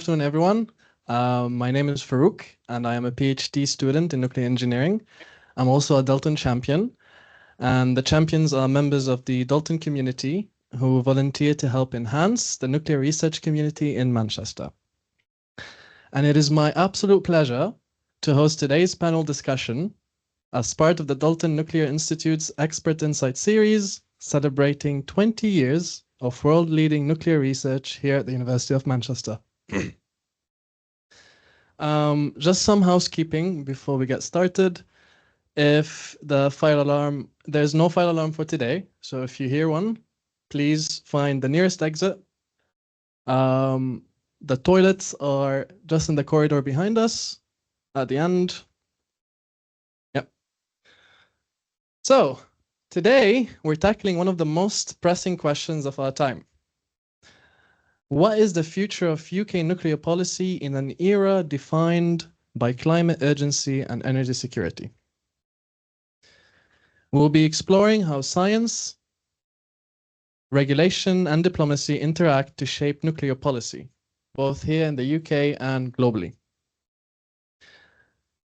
afternoon, everyone. My name is Farouk, and I am a PhD student in nuclear engineering. I'm also a Dalton champion, and the champions are members of the Dalton community who volunteer to help enhance the nuclear research community in Manchester. And it is my absolute pleasure to host today's panel discussion as part of the Dalton Nuclear Institute's Expert Insight series, celebrating 20 years of world-leading nuclear research here at the University of Manchester. Just some housekeeping before we get started. If the fire alarm, there's no fire alarm for today, so if you hear one, please find the nearest exit. The toilets are just in the corridor behind us at the end. Yep. So today we're tackling one of the most pressing questions of our time. What is the future of UK nuclear policy in an era defined by climate urgency and energy security? We'll be exploring how science, regulation, and diplomacy interact to shape nuclear policy, both here in the UK and globally.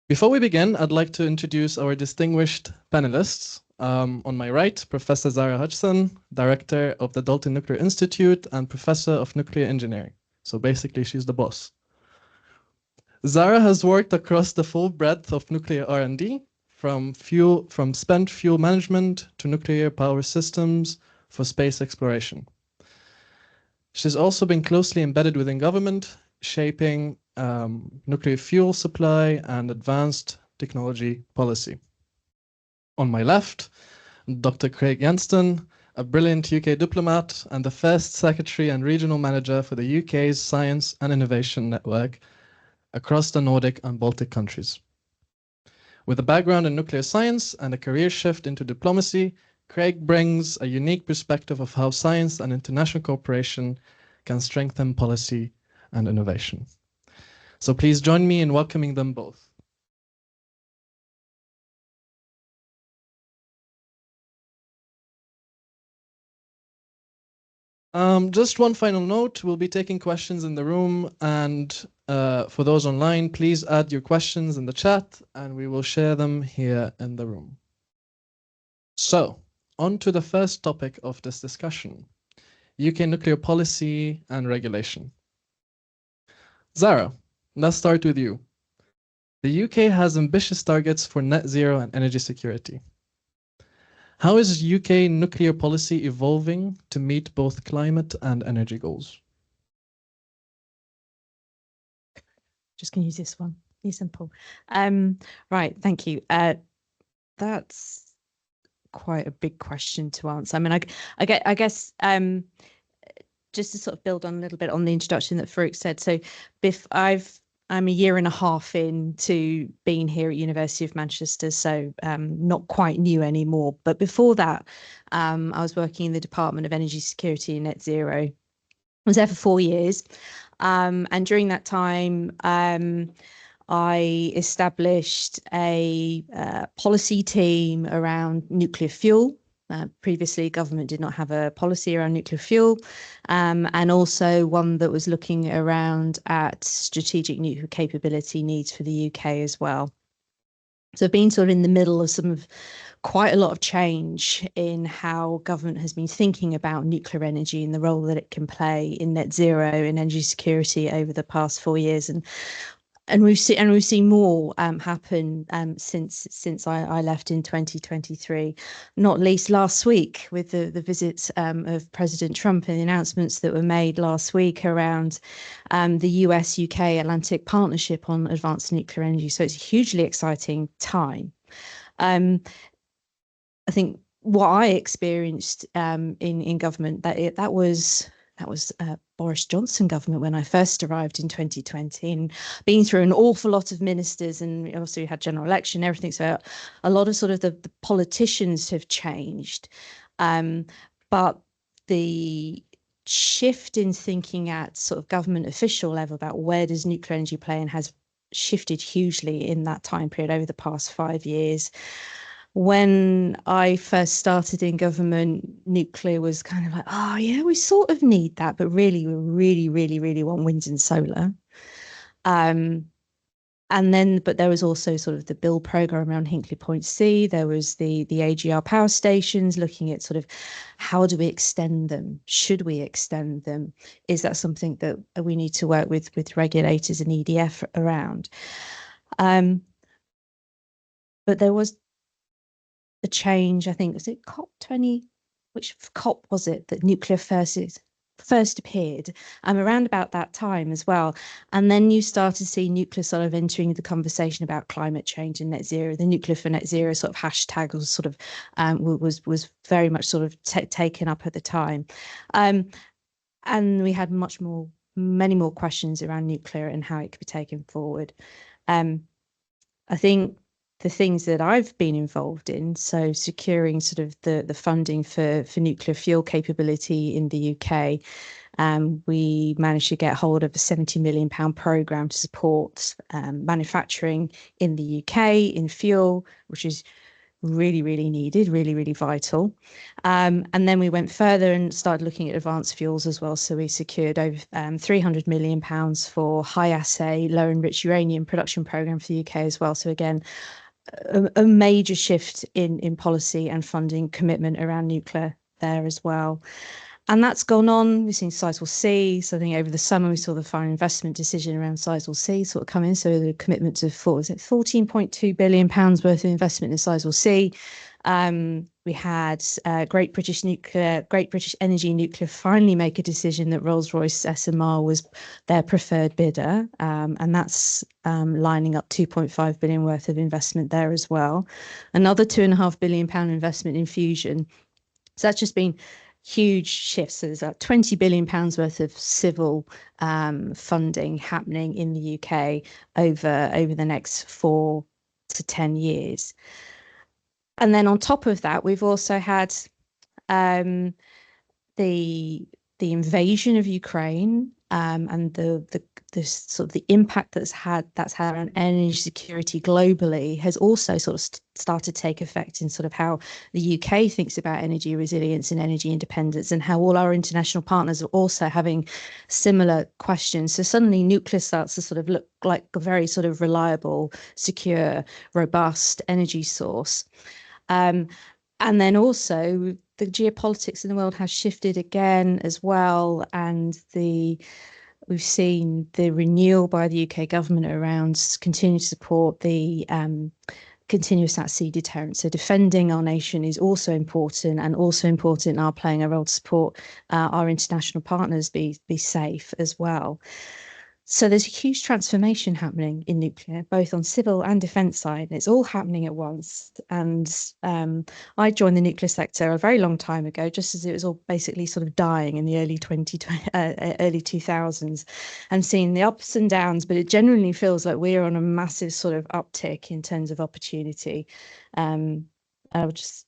Before we begin, I'd like to introduce our distinguished panelists. On my right, Professor Zara Hodgson, Director of the Dalton Nuclear Institute and Professor of Nuclear Engineering. So basically, she's the boss. Zara has worked across the full breadth of nuclear R&D, from spent fuel management to nuclear power systems for space exploration. She's also been closely embedded within government, shaping nuclear fuel supply and advanced technology policy. On my left, Dr. Craig Yanston, a brilliant UK diplomat and the first Secretary and Regional Manager for the UK's Science and Innovation Network across the Nordic and Baltic countries. With a background in nuclear science and a career shift into diplomacy, Craig brings a unique perspective of how science and international cooperation can strengthen policy and innovation. So please join me in welcoming them both. Just one final note, we'll be taking questions in the room, and for those online, please add your questions in the chat and we will share them here in the room. So, on to the first topic of this discussion, UK nuclear policy and regulation. Zara, let's start with you. The UK has ambitious targets for net zero and energy security. How is UK nuclear policy evolving to meet both climate and energy goals? Just gonna use this one. Be simple. Right, thank you. That's quite a big question to answer. I mean, I guess just to sort of build on a little bit on the introduction that Farouk said. So, I'm a year and a half into being here at University of Manchester, so not quite new anymore. But before that, I was working in the Department of Energy Security and Net Zero. I was there for 4 years. And during that time, I established a policy team around nuclear fuel. Previously, government did not have a policy around nuclear fuel, and also one that was looking around at strategic nuclear capability needs for the UK as well. So I've been sort of in the middle of quite a lot of change in how government has been thinking about nuclear energy and the role that it can play in net zero and energy security over the past 4 years. And we've seen more happen since I left in 2023, not least last week with the visits of President Trump and the announcements that were made last week around the US-UK Atlantic Partnership on advanced nuclear energy. So it's a hugely exciting time. I think what I experienced in government, that was Boris Johnson government when I first arrived in 2020, and been through an awful lot of ministers, and also we had general election and everything. So a lot of sort of the politicians have changed, but the shift in thinking at sort of government official level about where does nuclear energy play in has shifted hugely in that time period over the past 5 years. when I first started in government, nuclear was kind of like, oh yeah, we sort of need that, but really, we really want wind and solar. And then, but there was also sort of the build program around Hinkley Point C. There was the AGR power stations, looking at sort of how do we extend them? Should we extend them? Is that something that we need to work with regulators and EDF around? But there was a change, I think, was it COP20? Which COP was it that nuclear first appeared, around about that time as well. And then you start to see nuclear sort of entering the conversation about climate change and net zero. The nuclear for net zero sort of hashtag was sort of was very much sort of taken up at the time. And we had many more questions around nuclear and how it could be taken forward. I think the things that I've been involved in, so securing sort of the funding for nuclear fuel capability in the UK, we managed to get hold of a £70 million programme to support manufacturing in the UK in fuel, which is really needed, really vital. And then we went further and started looking at advanced fuels as well. So we secured over £300 million for high assay, low enriched uranium production program for the UK as well. So again, a major shift in policy and funding commitment around nuclear there as well. And that's gone on. We've seen Sizewell C. So I think over the summer, we saw the final investment decision around Sizewell C sort of come in. So the commitment to £14.2 billion worth of investment in Sizewell C. We had Great British Energy Nuclear finally make a decision that Rolls-Royce SMR was their preferred bidder. And that's lining up £2.5 billion worth of investment there as well. Another £2.5 billion investment in fusion. So that's just been huge shifts. So there's about £20 billion worth of civil funding happening in the UK over the next 4 to 10 years. And then on top of that, we've also had the invasion of Ukraine and the sort of the impact that's had on energy security globally has also sort of started to take effect in sort of how the UK thinks about energy resilience and energy independence, and how all our international partners are also having similar questions. So suddenly nuclear starts to sort of look like a very sort of reliable, secure, robust energy source. And then also the geopolitics in the world has shifted again as well, and we've seen the renewal by the UK government around continuing to support the continuous at-sea deterrent. So defending our nation is also important, and also important are playing a role to support our international partners be safe as well. So there's a huge transformation happening in nuclear, both on civil and defence side. And it's all happening at once. And I joined the nuclear sector a very long time ago, just as it was all basically sort of dying in the early 2000s, and seeing the ups and downs. But it genuinely feels like we're on a massive sort of uptick in terms of opportunity. I would just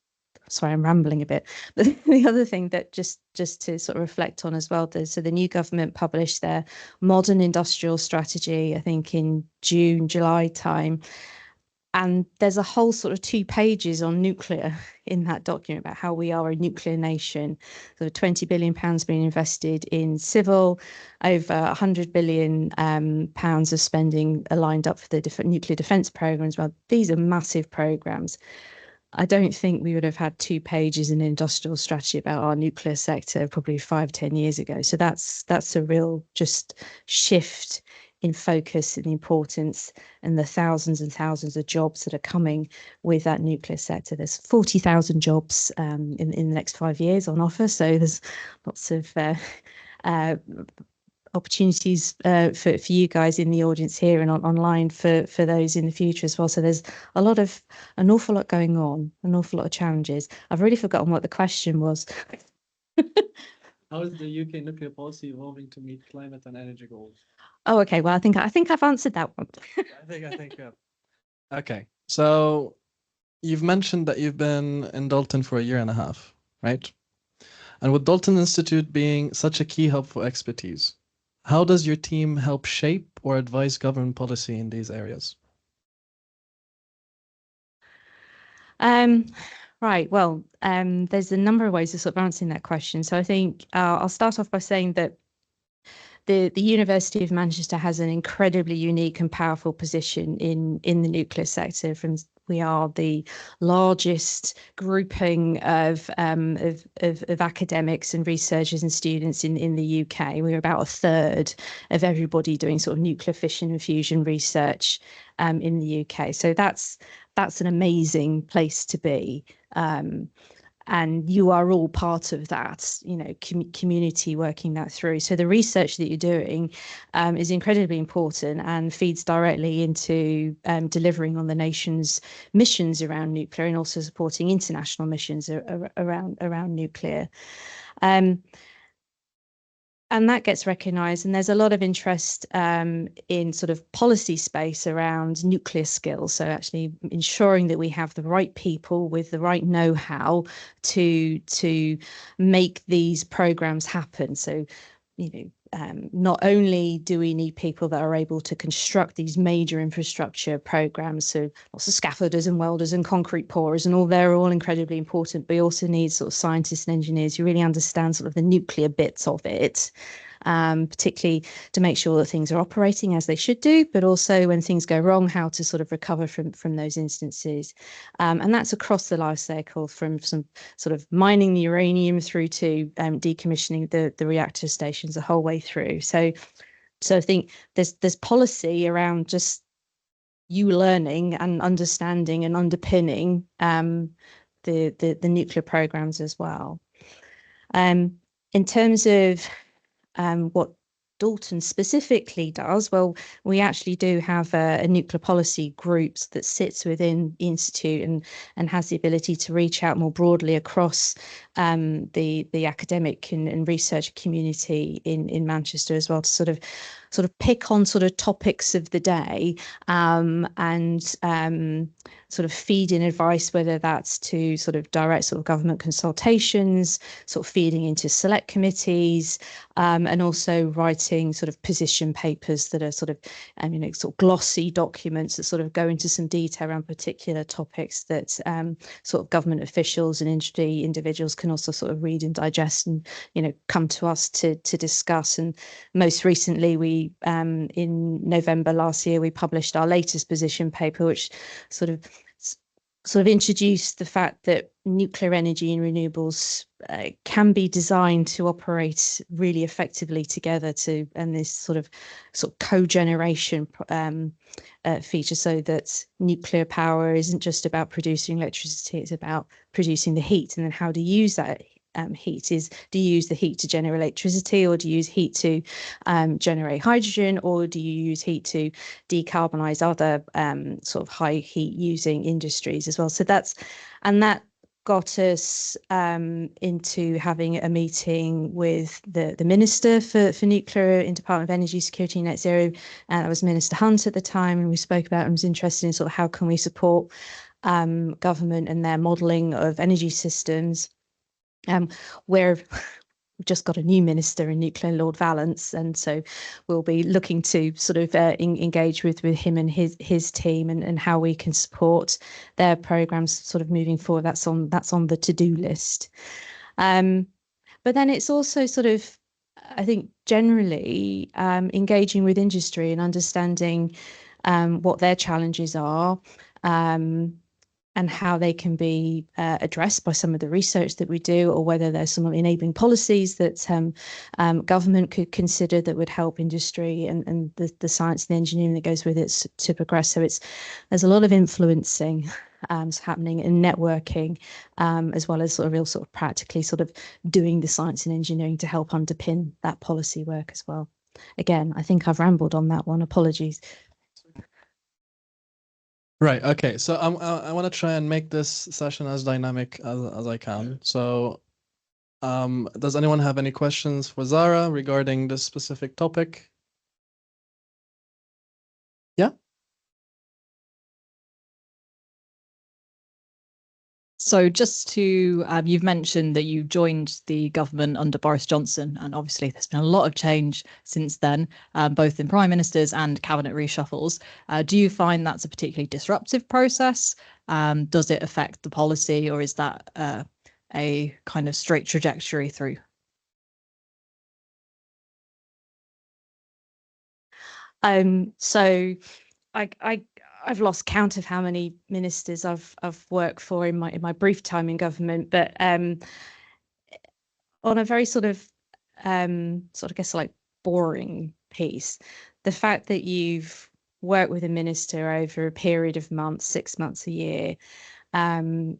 sorry, I'm rambling a bit. But the other thing that just to sort of reflect on as well, so the new government published their modern industrial strategy, I think in June, July time. And there's a whole sort of 2 pages on nuclear in that document about how we are a nuclear nation. So £20 billion being invested in civil, over £100 billion of spending lined up for the nuclear defence programmes. Well, these are massive programmes. I don't think we would have had 2 pages in industrial strategy about our nuclear sector probably 5-10 years ago. So that's a real just shift in focus and the importance, and the thousands and thousands of jobs that are coming with that nuclear sector. There's 40,000 jobs in the next 5 years on offer. So there's lots of opportunities for you guys in the audience here and online for those in the future as well. So there's an awful lot going on, an awful lot of challenges. I've really forgotten what the question was. How is the UK nuclear policy evolving to meet climate and energy goals? Oh, okay. Well, I think I've answered that one. I think yeah. Okay. So you've mentioned that you've been in Dalton for 1.5 years, right? And with Dalton Institute being such a key hub for expertise, how does your team help shape or advise government policy in these areas? Right. Well, there's a number of ways of sort of answering that question. So I think I'll start off by saying that the University of Manchester has an incredibly unique and powerful position in the nuclear sector. We are the largest grouping of academics and researchers and students in the UK. We're about a third of everybody doing sort of nuclear fission and fusion research in the UK. So that's an amazing place to be. And you are all part of that, community working that through. So the research that you're doing is incredibly important and feeds directly into delivering on the nation's missions around nuclear and also supporting international missions around nuclear. And that gets recognised, and there's a lot of interest in sort of policy space around nuclear skills. So actually ensuring that we have the right people with the right know-how to make these programs happen. So, not only do we need people that are able to construct these major infrastructure programs, so lots of scaffolders and welders and concrete pourers and all, they're all incredibly important, but we also need sort of scientists and engineers who really understand sort of the nuclear bits of it, particularly to make sure that things are operating as they should do, but also when things go wrong, how to sort of recover from those instances. And that's across the life cycle, from some sort of mining the uranium through to decommissioning the reactor stations the whole way through. So I think there's policy around just you learning and understanding and underpinning the nuclear programs as well. In terms of what Dalton specifically does, well, we actually do have a nuclear policy group that sits within the Institute and has the ability to reach out more broadly across the academic and research community in Manchester as well, to sort of pick on sort of topics of the day and sort of feed in advice, whether that's to sort of direct sort of government consultations, sort of feeding into select committees, and also writing sort of position papers that are sort of, sort of glossy documents that sort of go into some detail around particular topics that sort of government officials and industry individuals can also sort of read and digest and, come to us to discuss. And most recently, we in November last year, we published our latest position paper, which sort of introduced the fact that nuclear energy and renewables can be designed to operate really effectively together and this sort of co-generation feature, so that nuclear power isn't just about producing electricity, it's about producing the heat, and then how to use that heat. Do you use the heat to generate electricity, or do you use heat to generate hydrogen, or do you use heat to decarbonize other sort of high heat using industries as well? So that got us into having a meeting with the Minister for Nuclear in Department of Energy, Security and Net Zero. That was Minister Hunt at the time, and we spoke about and was interested in sort of how can we support government and their modelling of energy systems. We've just got a new minister in nuclear, Lord Vallance, and so we'll be looking to sort of engage with him and his team and how we can support their programs sort of moving forward. That's on the to-do list. But then it's also sort of, I think, generally engaging with industry and understanding what their challenges are, and how they can be addressed by some of the research that we do, or whether there's some enabling policies that government could consider that would help industry and the science and the engineering that goes with it to progress. So there's a lot of influencing happening and networking, as well as sort of real sort of practically sort of doing the science and engineering to help underpin that policy work as well. Again, I think I've rambled on that one. Apologies. Right. Okay. So I want to try and make this session as dynamic as I can. So does anyone have any questions for Zara regarding this specific topic? Yeah. So just to, you've mentioned that you joined the government under Boris Johnson, and obviously there's been a lot of change since then, both in prime ministers and cabinet reshuffles. Do you find that's a particularly disruptive process? Does it affect the policy, or is that a kind of straight trajectory through? So I've lost count of how many ministers I've worked for in my brief time in government, but on a very sort of I guess like boring piece, the fact that you've worked with a minister over a period of months, 6 months, a year,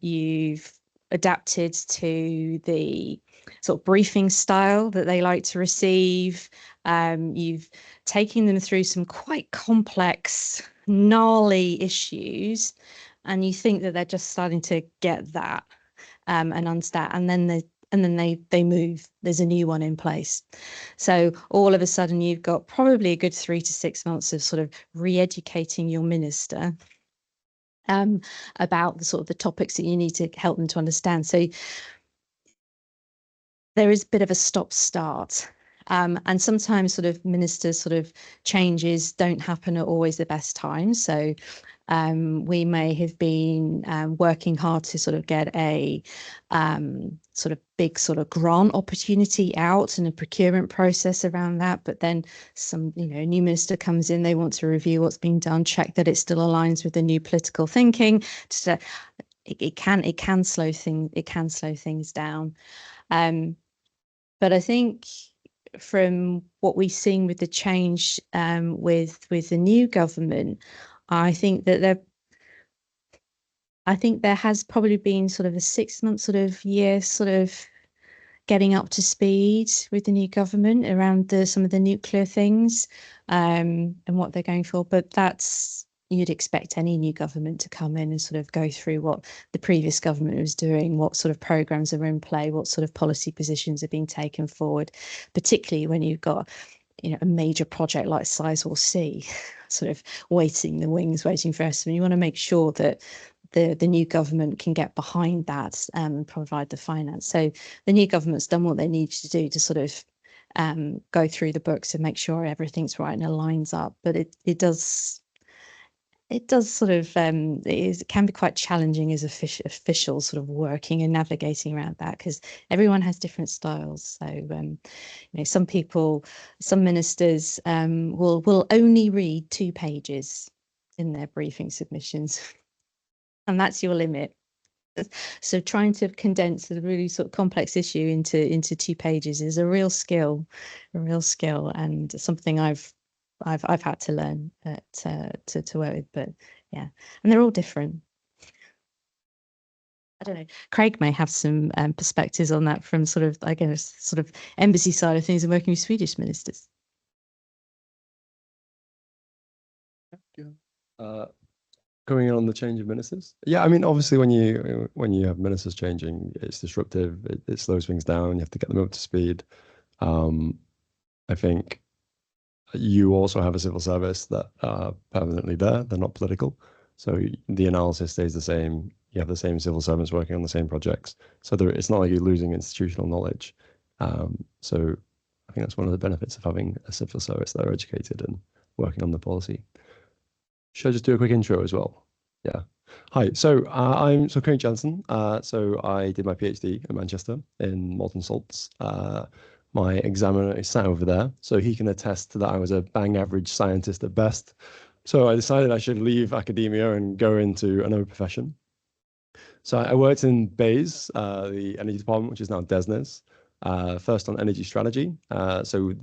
you've adapted to the sort of briefing style that they like to receive. You've taken them through some quite complex, gnarly issues, and you think that they're just starting to get that and understand, and then they move. There's a new one in place. So all of a sudden, you've got probably a good 3 to 6 months of sort of re-educating your minister about the sort of the topics that you need to help them to understand. So there is a bit of a stop-start. And sometimes sort of ministers sort of changes don't happen at always the best time. So we may have been working hard to sort of get a sort of big sort of grant opportunity out and a procurement process around that. But then some, a new minister comes in, they want to review what's been done, check that it still aligns with the new political thinking. So it can slow things down. But I think from what we've seen with the change with the new government, I think there has probably been sort of a 6 month sort of year sort of getting up to speed with the new government around some of the nuclear things and what they're going for. But you'd expect any new government to come in and sort of go through what the previous government was doing, what sort of programs are in play, what sort of policy positions are being taken forward, particularly when you've got a major project like Sizewell C sort of waiting the wings, waiting for us. And you want to make sure that the new government can get behind that and provide the finance. So the new government's done what they need to do to sort of go through the books and make sure everything's right and aligns up. But it does sort of it can be quite challenging as officials sort of working and navigating around that, because everyone has different styles. So some ministers will only read 2 pages in their briefing submissions, and that's your limit. So trying to condense a really sort of complex issue into 2 pages is a real skill, and something I've had to learn to work with. But yeah, and they're all different. I don't know. Craig may have some perspectives on that from sort of, I guess, sort of embassy side of things and working with Swedish ministers. Going on the change of ministers. Yeah, I mean, obviously when you have ministers changing, it's disruptive. It slows things down. You have to get them up to speed. I think you also have a civil service that are permanently there. They're not political. So the analysis stays the same. You have the same civil servants working on the same projects. So it's not like you're losing institutional knowledge. So I think that's one of the benefits of having a civil service that are educated and working on the policy. Should I just do a quick intro as well? Yeah. Hi. So I'm Craig Jansen. So I did my PhD in Manchester in molten salts. My examiner is sat over there, so he can attest that I was a bang average scientist at best. So I decided I should leave academia and go into another profession. So I worked in BEIS, the energy department, which is now DESNZ, first on energy strategy. So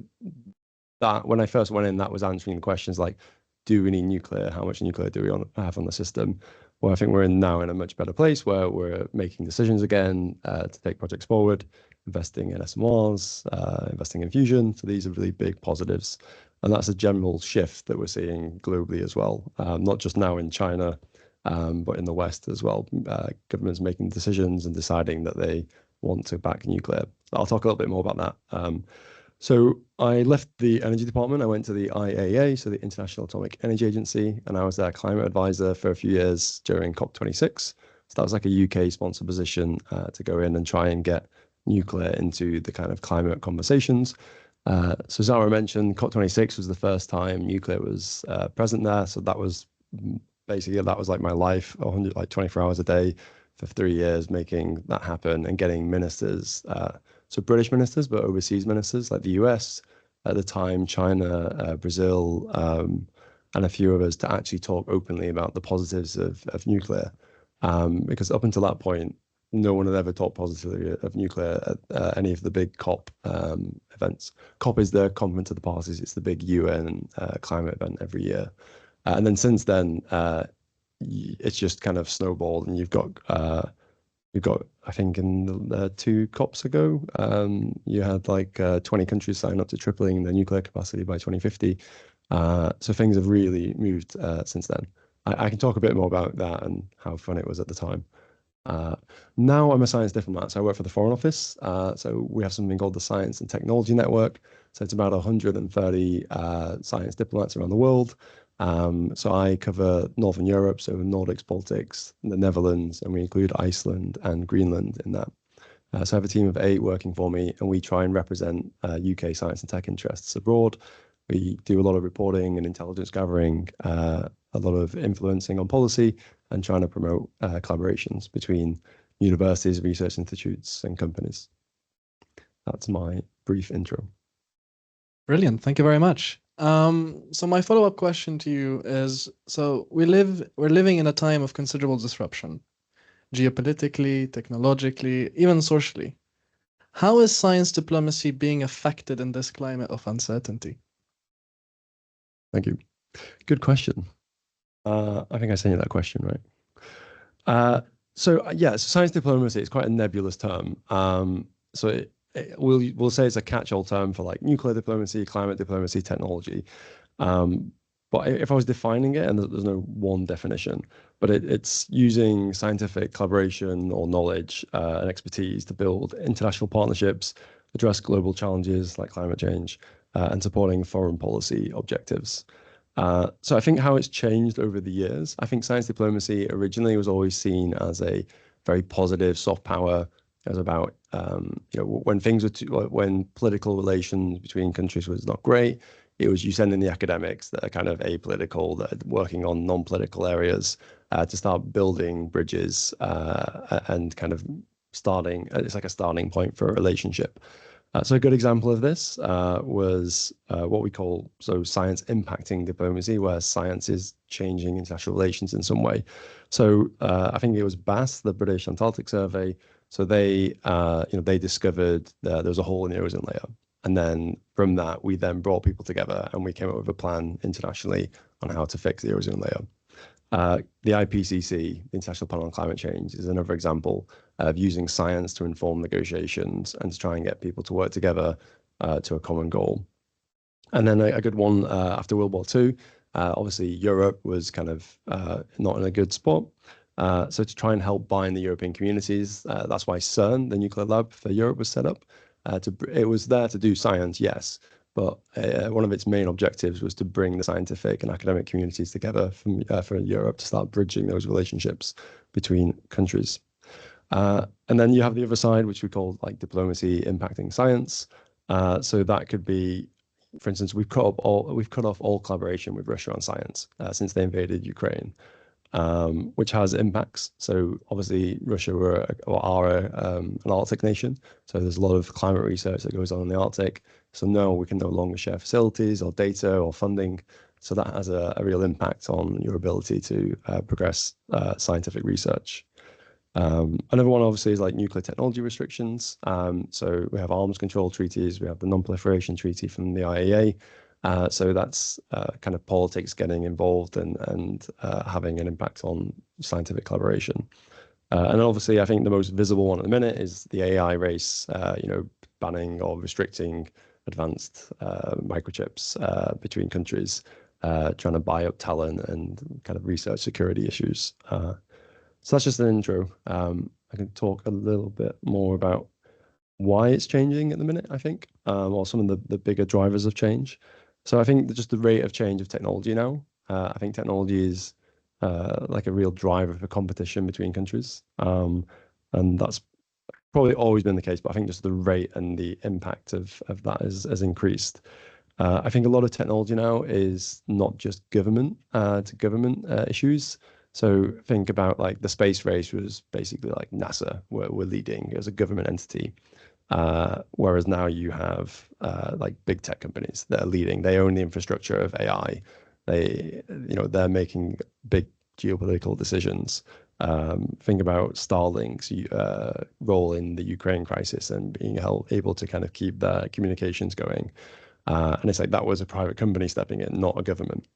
that when I first went in, that was answering the questions like, do we need nuclear? How much nuclear do we have on the system? Well, I think we're now in a much better place where we're making decisions again to take projects forward, investing in SMRs, investing in fusion. So these are really big positives. And that's a general shift that we're seeing globally as well, not just now in China, but in the West as well. Governments making decisions and deciding that they want to back nuclear. I'll talk a little bit more about that. So I left the energy department. I went to the IAEA, so the International Atomic Energy Agency, and I was their climate advisor for a few years during COP26. So that was like a UK sponsored position to go in and try and get nuclear into the kind of climate conversations. So Zara mentioned COP26 was the first time nuclear was present there. So that was basically, that was like my life, 24 hours a day for 3 years, making that happen and getting ministers, so British ministers, but overseas ministers like the US at the time, China, Brazil, and a few of us to actually talk openly about the positives of nuclear. Because up until that point, no one had ever talked positively of nuclear at any of the big COP events. COP is the Conference of the Parties. It's the big UN climate event every year. And then since then, it's just kind of snowballed, and you've got, I think in the 2 COPs ago, you had like 20 countries sign up to tripling their nuclear capacity by 2050. So things have really moved since then. I can talk a bit more about that and how fun it was at the time. Now I'm a science diplomat, so I work for the Foreign Office. So we have something called the Science and Technology Network. So it's about 130 science diplomats around the world. So I cover Northern Europe, so Nordics, Baltics, the Netherlands, and we include Iceland and Greenland in that. So I have a team of 8 working for me, and we try and represent UK science and tech interests abroad. We do a lot of reporting and intelligence gathering, a lot of influencing on policy, and trying to promote collaborations between universities, research institutes, and companies. That's my brief intro. Brilliant. Thank you very much. So my follow-up question to you is, so we're living in a time of considerable disruption, geopolitically, technologically, even socially. How is science diplomacy being affected in this climate of uncertainty? Thank you. Good question. I think I sent you that question, right? So science diplomacy is quite a nebulous term. So we'll say it's a catch-all term for like nuclear diplomacy, climate diplomacy, technology. But if I was defining it, and there's no one definition, but it's using scientific collaboration or knowledge and expertise to build international partnerships, address global challenges like climate change, and supporting foreign policy objectives. So I think how it's changed over the years, I think science diplomacy originally was always seen as a very positive soft power. It was about, when political relations between countries was not great, it was you send in the academics that are kind of apolitical, that are working on non-political areas to start building bridges and kind of starting, it's like a starting point for a relationship. So a good example of this was what we call science impacting diplomacy, where science is changing international relations in some way. So I think it was BAS, the British Antarctic Survey. So they discovered that there was a hole in the ozone layer, and then from that we then brought people together and we came up with a plan internationally on how to fix the ozone layer. The IPCC, the International Panel on Climate Change, is another example of using science to inform negotiations and to try and get people to work together to a common goal. And then a good one after World War II, obviously Europe was kind of not in a good spot. So to try and help bind the European communities, that's why CERN, the nuclear lab for Europe, was set up. It was there to do science, yes, but one of its main objectives was to bring the scientific and academic communities together for Europe to start bridging those relationships between countries. And then you have the other side, which we call like diplomacy impacting science. So that could be, for instance, we've cut off all collaboration with Russia on science since they invaded Ukraine, which has impacts. So obviously Russia are an Arctic nation. So there's a lot of climate research that goes on in the Arctic. So no, we can no longer share facilities or data or funding. So that has a real impact on your ability to progress scientific research. Another one obviously is like nuclear technology restrictions. So we have arms control treaties, we have the non-proliferation treaty from the IAEA. So that's kind of politics getting involved and having an impact on scientific collaboration. And obviously, I think the most visible one at the minute is the AI race, banning or restricting advanced microchips between countries, trying to buy up talent and kind of research security issues. So that's just an intro. I can talk a little bit more about why it's changing at the minute, I think, or some of the bigger drivers of change. So I think just the rate of change of technology now, I think technology is like a real driver for competition between countries. And that's probably always been the case, but I think just the rate and the impact of that has increased. I think a lot of technology now is not just government to government issues. So think about like the space race was basically like NASA were leading as a government entity. Whereas now you have like big tech companies that are leading. They own the infrastructure of AI. They're making big geopolitical decisions. Think about Starlink's role in the Ukraine crisis and being able to kind of keep their communications going. And it's like that was a private company stepping in, not a government.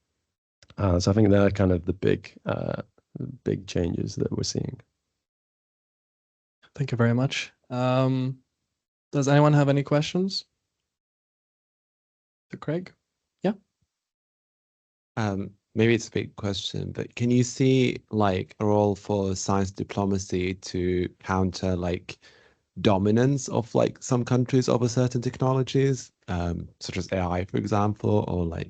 So I think they're kind of the big changes that we're seeing. Thank you very much. Does anyone have any questions? To Craig? Yeah. Maybe it's a big question, but can you see like a role for science diplomacy to counter like dominance of like some countries over certain technologies, such as AI, for example, or like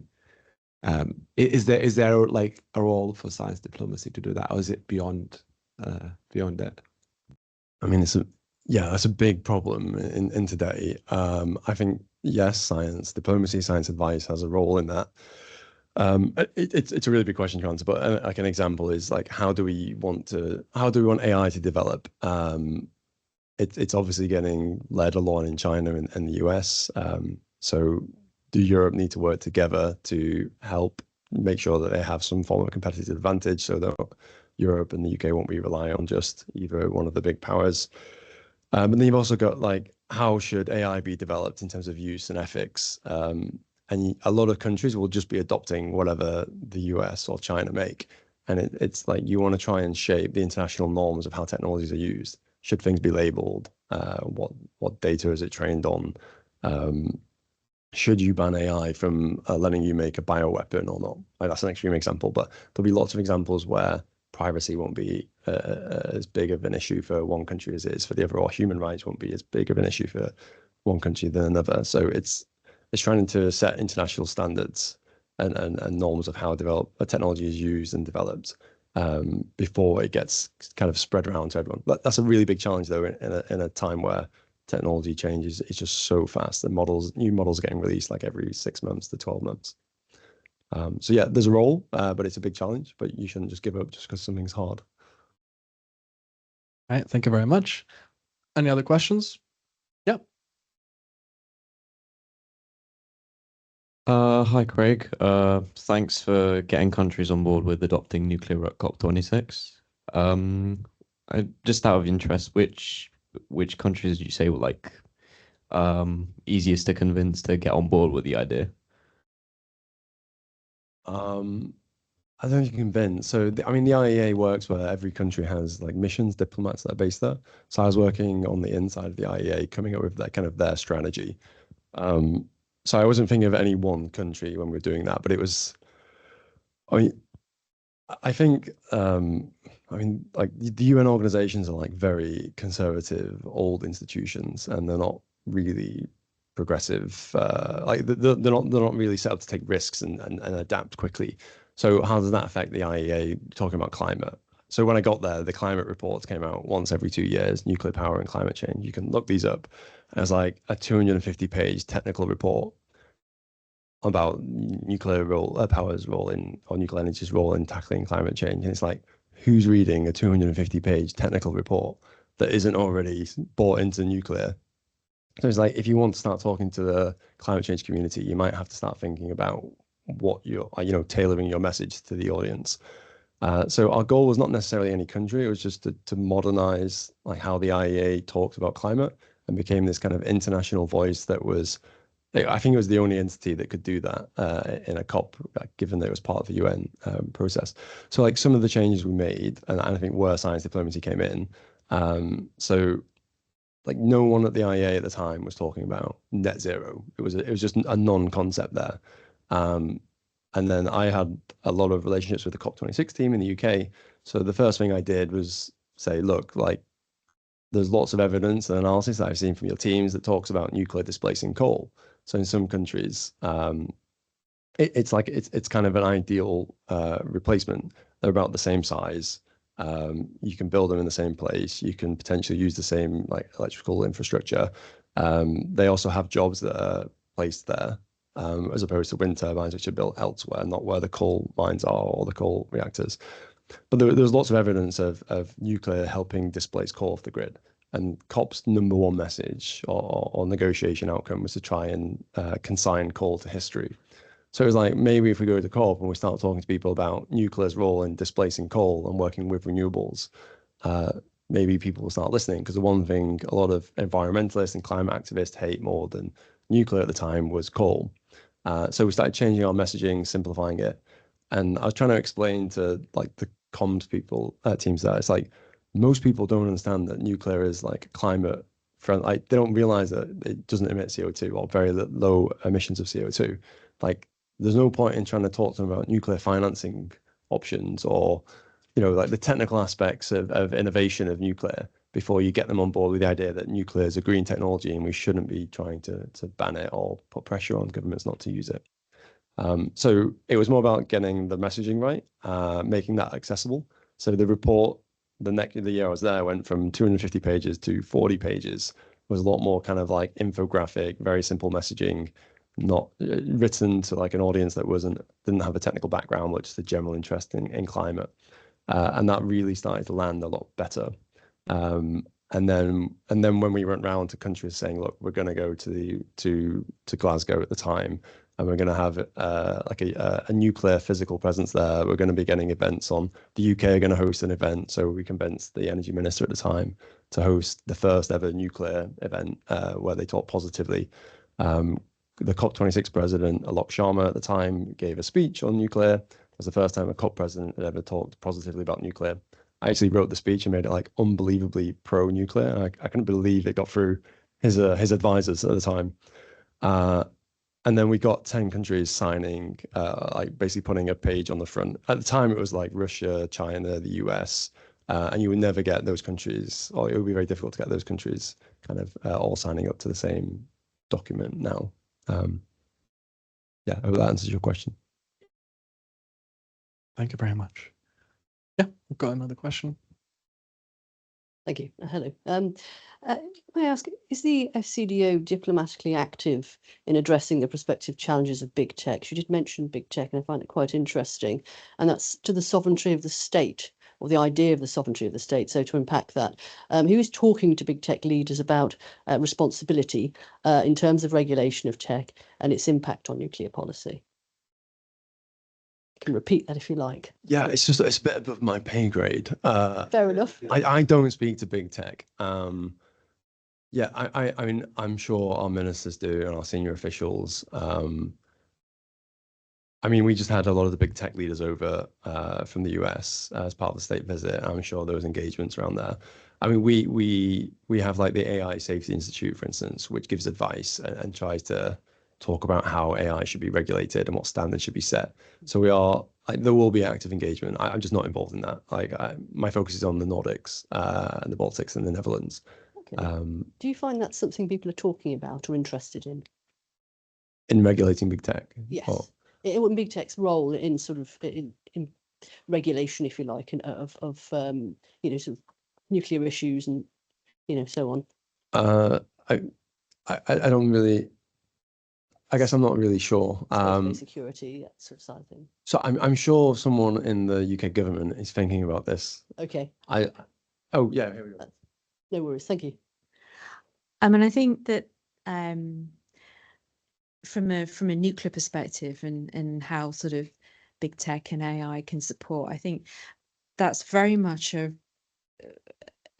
is there like a role for science diplomacy to do that, or is it beyond that? I mean, that's a big problem in today. I think yes, science diplomacy, science advice has a role in that. It's a really big question to answer, but like an example is like how do we want AI to develop? It's obviously getting led along in China and the US. So do Europe need to work together to help make sure that they have some form of competitive advantage so that Europe and the UK won't be relying on just either one of the big powers? And then you've also got like, how should AI be developed in terms of use and ethics? And a lot of countries will just be adopting whatever the US or China make. And it's like you want to try and shape the international norms of how technologies are used. Should things be labeled? What data is it trained on? Should you ban AI from letting you make a bioweapon or not? Like that's an extreme example, but there'll be lots of examples where privacy won't be as big of an issue for one country as it is for the other, or human rights won't be as big of an issue for one country than another. So it's trying to set international standards and norms of how a technology is used and developed before it gets kind of spread around to everyone. But that's a really big challenge, though, in a time where technology changes. It's just so fast. The new models are getting released like every 6 months to 12 months. So yeah, there's a role, but it's a big challenge. But you shouldn't just give up just because something's hard. All right. Thank you very much. Any other questions? Yep. Hi, Craig. Thanks for getting countries on board with adopting nuclear at COP26. Just out of interest, which countries did you say were like easiest to convince to get on board with the idea? I don't think you can convince. So I mean, the IEA works where every country has like missions, diplomats that are based there. So I was working on the inside of the IEA, coming up with that kind of their strategy. So I wasn't thinking of any one country when we were doing that, but it was, I think, like the UN organizations are like very conservative, old institutions, and they're not really progressive. Like they're not really set up to take risks and adapt quickly. So how does that affect the IEA talking about climate? So when I got there, the climate reports came out once every 2 years, nuclear power and climate change. You can look these up. And it's like a 250-page technical report about nuclear power's role in, or nuclear energy's role in tackling climate change. And it's like, who's reading a 250-page technical report that isn't already bought into nuclear? So it's like, if you want to start talking to the climate change community, you might have to start thinking about what you're, tailoring your message to the audience. So our goal was not necessarily any country. It was just to modernize like how the IEA talks about climate and became this kind of international voice that was, I think it was the only entity that could do that in a COP, given that it was part of the UN process. So like some of the changes we made, and I think where science diplomacy came in. So like no one at the IEA at the time was talking about net zero. It was just a non-concept there. And then I had a lot of relationships with the COP26 team in the UK. So the first thing I did was say, look, like there's lots of evidence and analysis that I've seen from your teams that talks about nuclear displacing coal. So in some countries, it's kind of an ideal replacement. They're about the same size. You can build them in the same place. You can potentially use the same like electrical infrastructure. They also have jobs that are placed there, as opposed to wind turbines, which are built elsewhere, not where the coal mines are or the coal reactors. But there's lots of evidence of nuclear helping displace coal off the grid. And COP's #1 message or negotiation outcome was to try and consign coal to history. So it was like, maybe if we go to COP and we start talking to people about nuclear's role in displacing coal and working with renewables, maybe people will start listening. Because the one thing a lot of environmentalists and climate activists hate more than nuclear at the time was coal. So we started changing our messaging, simplifying it. And I was trying to explain to like the comms people, teams there, it's like, most people don't understand that nuclear is like climate friendly. Like, they don't realize that it doesn't emit CO2 or very low emissions of CO2. Like, there's no point in trying to talk to them about nuclear financing options or, you know, like the technical aspects of innovation of nuclear before you get them on board with the idea that nuclear is a green technology and we shouldn't be trying to ban it or put pressure on governments not to use it. So it was more about getting the messaging right, making that accessible. So the report, the year I was there, went from 250 pages to 40 pages. It was a lot more kind of like infographic, very simple messaging, not written to like an audience that didn't have a technical background, but just a general interest in climate. And that really started to land a lot better. And then when we went round to countries saying, look, we're going to go to Glasgow at the time, and we're going to have like a nuclear physical presence there. We're going to be getting events on. The UK are going to host an event, so we convinced the energy minister at the time to host the first ever nuclear event where they talk positively. The COP26 president, Alok Sharma, at the time gave a speech on nuclear. It was the first time a COP president had ever talked positively about nuclear. I actually wrote the speech and made it like unbelievably pro-nuclear. I couldn't believe it got through his advisors at the time. And then we got 10 countries signing, like basically putting a page on the front. At the time, it was like Russia, China, the US, and you would never get those countries, or it would be very difficult to get those countries kind of all signing up to the same document now. Yeah, I hope that answers your question. Thank you very much. Yeah, we've got another question. Thank you. Hello. May I ask, is the FCDO diplomatically active in addressing the prospective challenges of big tech? You did mention big tech, and I find it quite interesting. And that's to the sovereignty of the state, or the idea of the sovereignty of the state. So to unpack that, who is talking to big tech leaders about responsibility in terms of regulation of tech and its impact on nuclear policy? Can repeat that if you like. Yeah, it's a bit above my pay grade. Fair enough. I don't speak to big tech. Yeah, I mean, I'm sure our ministers do and our senior officials. I mean, we just had a lot of the big tech leaders over from the US as part of the state visit. I'm sure there was engagements around there. I mean, we have like the AI Safety Institute, for instance, which gives advice and tries to talk about how AI should be regulated and what standards should be set. So we are, like, there will be active engagement. I'm just not involved in that. Like, my focus is on the Nordics and the Baltics and the Netherlands. Okay. Do you find that's something people are talking about or interested in? In regulating big tech? Yes. Or, In big tech's role in sort of in regulation, if you like, of you know, sort of nuclear issues and, you know, so on. I don't really. I guess I'm not really sure. Security, that sort of side of thing. So I'm sure someone in the UK government is thinking about this. Okay. Oh yeah, here we go. No worries. Thank you. I mean, I think that from a nuclear perspective and how sort of big tech and AI can support, I think that's very much a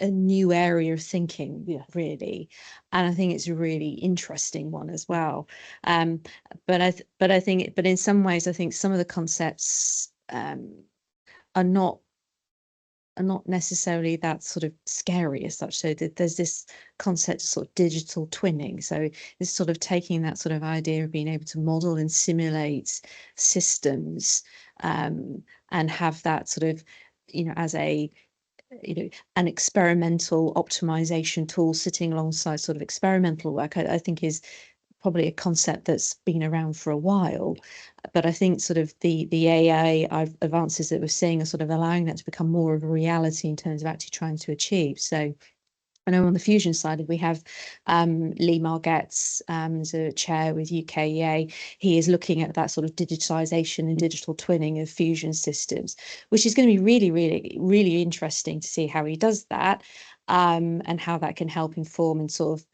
new area of thinking, really, and I think it's a really interesting one as well. But in some ways, I think some of the concepts are not necessarily that sort of scary as such. So there's this concept of sort of digital twinning. So it's sort of taking that sort of idea of being able to model and simulate systems and have that sort of, you know, as a, you know, an experimental optimization tool sitting alongside sort of experimental work, I think is probably a concept that's been around for a while, but I think sort of the AI advances that we're seeing are sort of allowing that to become more of a reality in terms of actually trying to achieve. So I know on the fusion side, we have Lee Margetts as a chair with UKEA. He is looking at that sort of digitization and digital twinning of fusion systems, which is going to be really, really, really interesting to see how he does that, and how that can help inform and sort of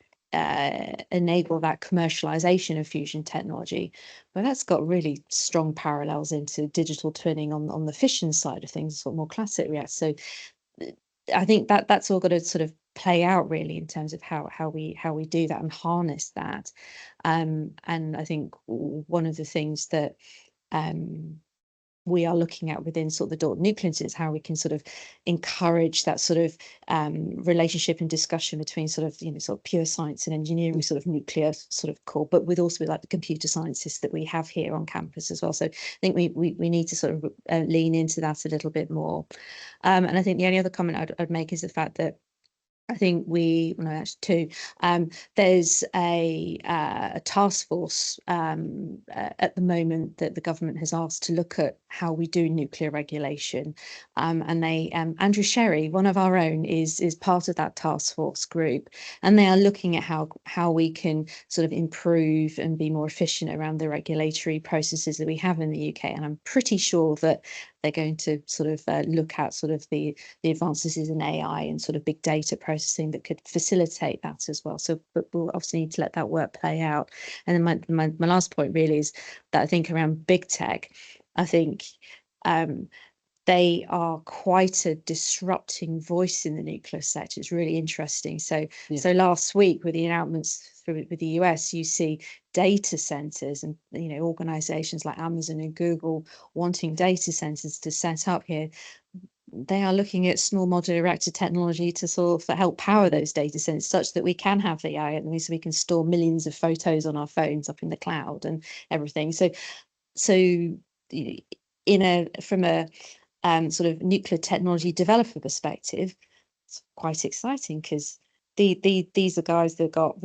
enable that commercialization of fusion technology. But that's got really strong parallels into digital twinning on the fission side of things, sort of more classic reactors. So I think that's all got to sort of play out really in terms of how we do that and harness that. And I think one of the things that we are looking at within sort of the Dalton Nuclear Institute is how we can sort of encourage that sort of relationship and discussion between sort of, sort of pure science and engineering, sort of nuclear sort of core, but with also like the computer scientists that we have here on campus as well. So I think we need to sort of lean into that a little bit more. And I think the only other comment I'd make is the fact that I think actually two. There's a task force at the moment that the government has asked to look at how we do nuclear regulation, and they Andrew Sherry, one of our own, is part of that task force group, and they are looking at how we can sort of improve and be more efficient around the regulatory processes that we have in the UK. And I'm pretty sure that they're going to sort of look at sort of the advances in AI and sort of big data processing that could facilitate that as well. So, but we'll obviously need to let that work play out. And then my last point really is that I think around big tech, I think they are quite a disrupting voice in the nuclear sector. It's really interesting. So last week with the announcements with the US, you see data centers and organizations like Amazon and Google wanting data centers to set up here. They are looking at small modular reactor technology to sort of help power those data centers such that we can have the AI, so we can store millions of photos on our phones up in the cloud and everything. So from a sort of nuclear technology developer perspective, it's quite exciting because these are guys that got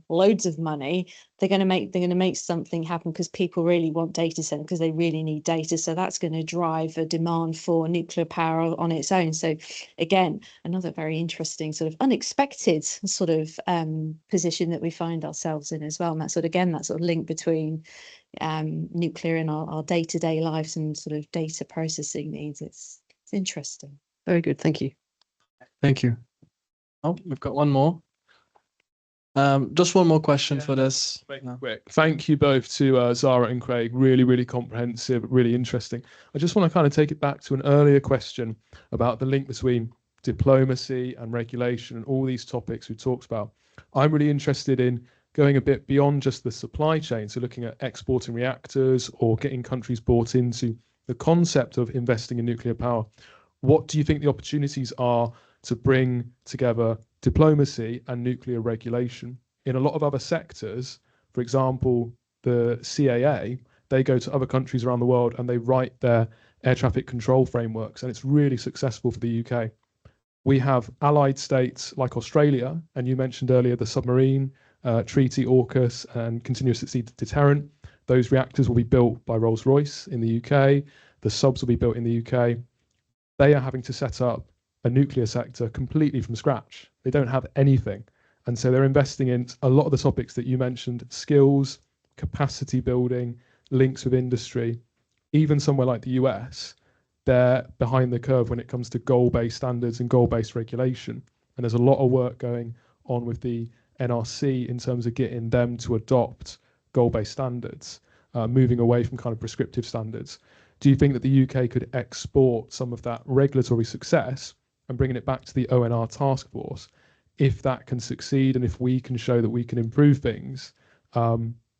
loads of money. They're going to make something happen because people really want data centers, because they really need data. So that's going to drive a demand for nuclear power on its own. So again, another very interesting sort of unexpected sort of position that we find ourselves in as well. And that's that sort of link between nuclear in our day-to-day lives and sort of data processing needs. It's interesting. Very good, thank you. Thank you. Oh, we've got one more. Just one more question for this. Quick. Thank you both to Zara and Craig. Really, really comprehensive, really interesting. I just want to kind of take it back to an earlier question about the link between diplomacy and regulation and all these topics we talked about. I'm really interested in going a bit beyond just the supply chain, so looking at exporting reactors or getting countries bought into the concept of investing in nuclear power. What do you think the opportunities are to bring together diplomacy and nuclear regulation? In a lot of other sectors, for example, the CAA, they go to other countries around the world and they write their air traffic control frameworks, and it's really successful for the UK. We have allied states like Australia, and you mentioned earlier the submarine treaty, AUKUS, and continuous deterrent. Those reactors will be built by Rolls-Royce in the UK. The subs will be built in the UK. They are having to set up a nuclear sector completely from scratch. They don't have anything. And so they're investing in a lot of the topics that you mentioned: skills, capacity building, links with industry. Even somewhere like the US, they're behind the curve when it comes to goal-based standards and goal-based regulation. And there's a lot of work going on with the NRC in terms of getting them to adopt goal-based standards, moving away from kind of prescriptive standards. Do you think that the UK could export some of that regulatory success and bringing it back to the ONR task force? If that can succeed and if we can show that we can improve things,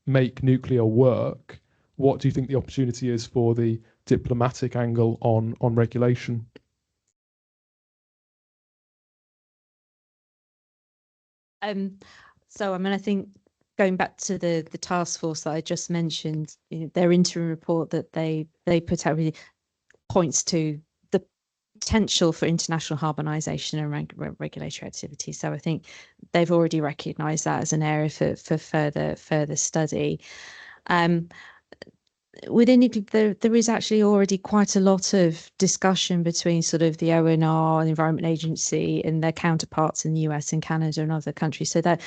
make nuclear work, what do you think the opportunity is for the diplomatic angle on regulation? So I mean, I think going back to the task force that I just mentioned, their interim report that they put out really points to potential for international harmonisation and regulatory activity. So I think they've already recognised that as an area for further study. Within there is actually already quite a lot of discussion between sort of the ONR, the Environment Agency, and their counterparts in the US and Canada and other countries. So that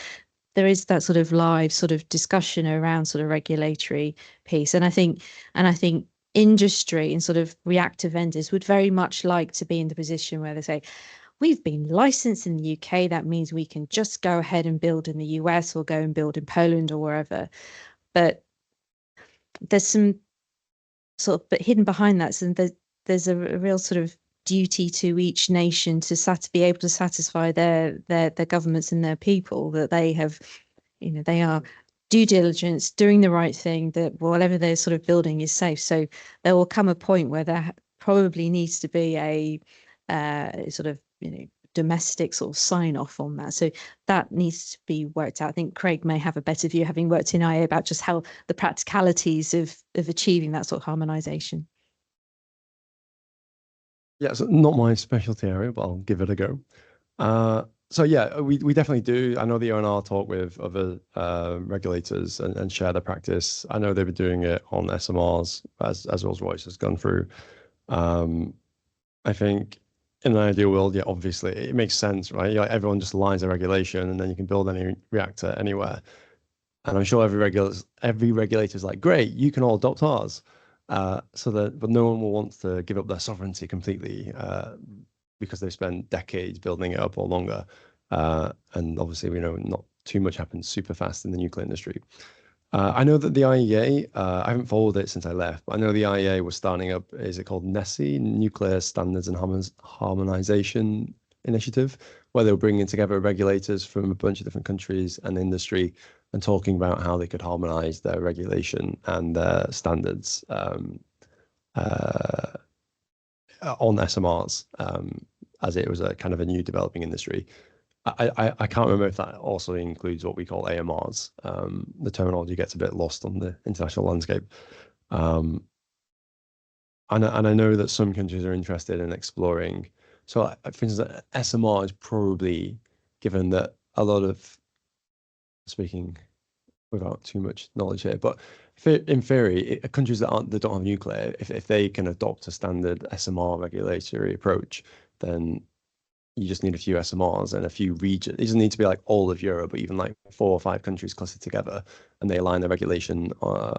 there is that sort of live sort of discussion around sort of regulatory piece. And I think industry and sort of reactor vendors would very much like to be in the position where they say, we've been licensed in the UK. That means we can just go ahead and build in the US or go and build in Poland or wherever. But there's some sort of, but hidden behind that, so there's a real sort of duty to each nation to be able to satisfy their governments and their people that they have, they are due diligence, doing the right thing, that whatever they're sort of building is safe. So there will come a point where there probably needs to be a sort of domestic sort of sign off on that. So that needs to be worked out. I think Craig may have a better view, having worked in IA, about just how the practicalities of achieving that sort of harmonisation. Yeah, so not my specialty area, but I'll give it a go. So yeah, we definitely do. I know the ONR talk with other regulators and share their practice. I know they've been doing it on SMRs as Rolls-Royce has gone through. I think in an ideal world, yeah, obviously it makes sense, right? Everyone just aligns the regulation, and then you can build any reactor anywhere. And I'm sure every regulator is like, great, you can all adopt ours. But no one will want to give up their sovereignty completely because they've spent decades building it up or longer. And obviously, we know not too much happens super fast in the nuclear industry. I know that the IEA, I haven't followed it since I left, but I know the IEA was starting up, is it called NESI, Nuclear Standards and Harmonization Initiative, where they were bringing together regulators from a bunch of different countries and industry and talking about how they could harmonize their regulation and their standards on SMRs, as it was a kind of a new developing industry. I can't remember if that also includes what we call AMRs. The terminology gets a bit lost on the international landscape. And I know that some countries are interested in exploring. So for instance, SMR is probably, given that a lot of, speaking without too much knowledge here, but in theory, countries that don't have nuclear, if they can adopt a standard SMR regulatory approach, then you just need a few SMRs and a few regions. It doesn't need to be like all of Europe, but even like 4 or 5 countries clustered together, and they align the regulation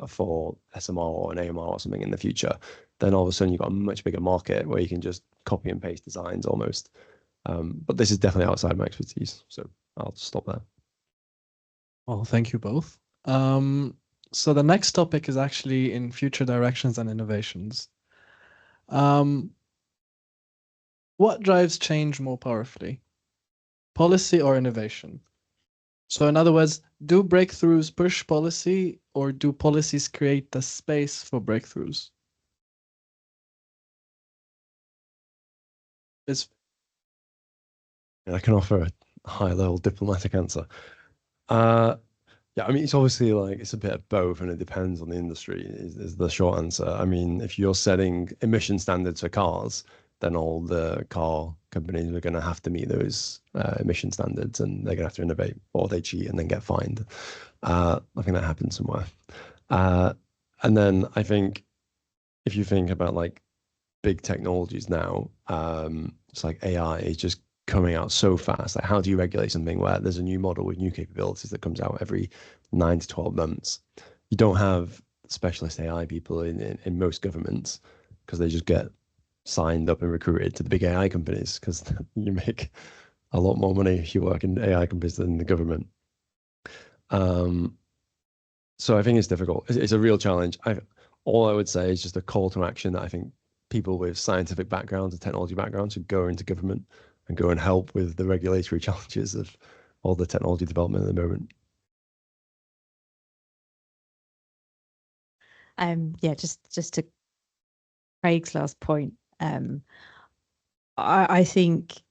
for SMR or an AMR or something in the future. Then all of a sudden you've got a much bigger market where you can just copy and paste designs almost. But this is definitely outside my expertise, so I'll stop there. Well, thank you both. So the next topic is actually in future directions and innovations. What drives change more powerfully? Policy or innovation? So in other words, do breakthroughs push policy, or do policies create the space for breakthroughs? I can offer a high-level diplomatic answer. Yeah, I mean, it's obviously like it's a bit of both, and it depends on the industry, is the short answer. I mean, if you're setting emission standards for cars, then all the car companies are going to have to meet those emission standards, and they're going to have to innovate, or they cheat and then get fined. I think that happens somewhere. And then I think if you think about like big technologies now, it's like AI is just coming out so fast. Like, how do you regulate something where there's a new model with new capabilities that comes out every 9 to 12 months? You don't have specialist AI people in most governments, because they just get signed up and recruited to the big AI companies, because you make a lot more money if you work in AI companies than the government. So I think it's difficult. It's a real challenge. All I would say is just a call to action that I think people with scientific backgrounds and technology backgrounds should go into government and go and help with the regulatory challenges of all the technology development at the moment. Yeah, just to Craig's last point, I think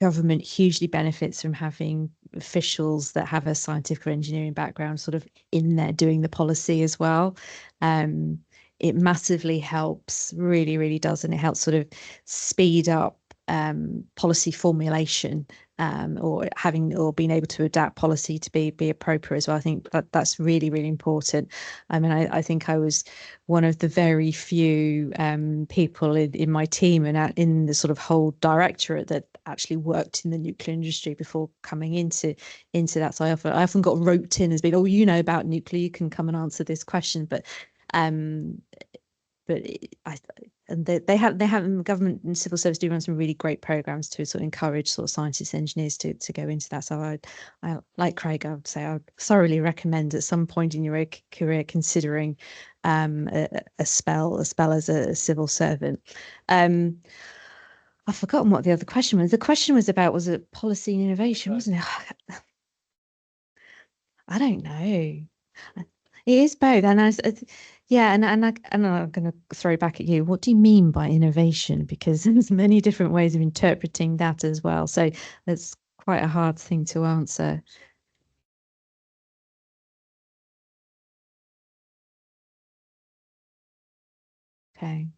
government hugely benefits from having officials that have a scientific or engineering background sort of in there doing the policy as well. It massively helps, really, really does, and it helps sort of speed up policy formulation, or being able to adapt policy to be appropriate as well. I think that's really, really important. I mean, I think I was one of the very few people in my team and in the sort of whole directorate that actually worked in the nuclear industry before coming into that. So I often got roped in as being, oh, you know about nuclear, you can come and answer this question. But they have government and civil service do run some really great programs to sort of encourage sort of scientists, engineers to go into that. So I like Craig, I would say I would thoroughly recommend at some point in your career considering a spell as a civil servant. I've forgotten what the other question was. The question was about, was it policy and innovation, wasn't it? I don't know. It is both, and yeah, and I'm going to throw back at you. What do you mean by innovation? Because there's many different ways of interpreting that as well. So that's quite a hard thing to answer. Okay.